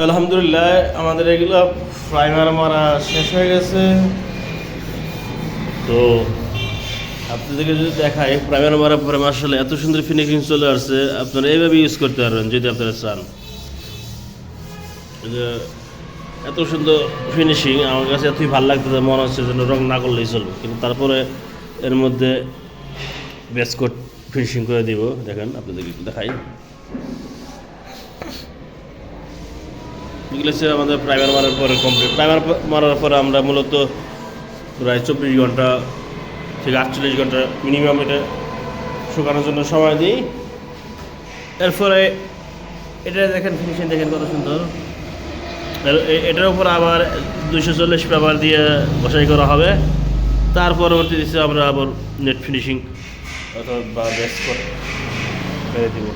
আলহামদুলিল্লাহ আমাদের এগুলো প্রাইমার মারা শেষ হয়ে গেছে। তো আপনাদেরকে যদি দেখাই প্রাইমার মারার পরে আসলে এত সুন্দর ফিনিশিং চলে আসছে, আপনারা এইভাবে ইউজ করতে পারবেন যদি আপনারা চান। যে এত সুন্দর ফিনিশিং আমার কাছে এতই ভালো লাগতেছে, মনে হচ্ছে যেন রং না করলেই চলবে, কিন্তু তারপরে এর মধ্যে বেসকোট ফিনিশিং করে দিব। দেখেন আপনাদেরকে দেখাই, এগুলো হচ্ছে আমাদের প্রাইমার মারার পরে কমপ্লিট। প্রাইমার মারার পরে আমরা মূলত প্রায় 24 ঘন্টা থেকে 48 ঘন্টা মিনিমাম এটা শুকানোর জন্য সময় দিই। এরপরে এটা দেখেন ফিনিশিং দেখেন কত সুন্দর। এটার উপর আবার 240 পেপার দিয়ে বসাই করা হবে। তার পরবর্তীতে আমরা আবার নেট ফিনিশিং অথবা বেস করে দিব।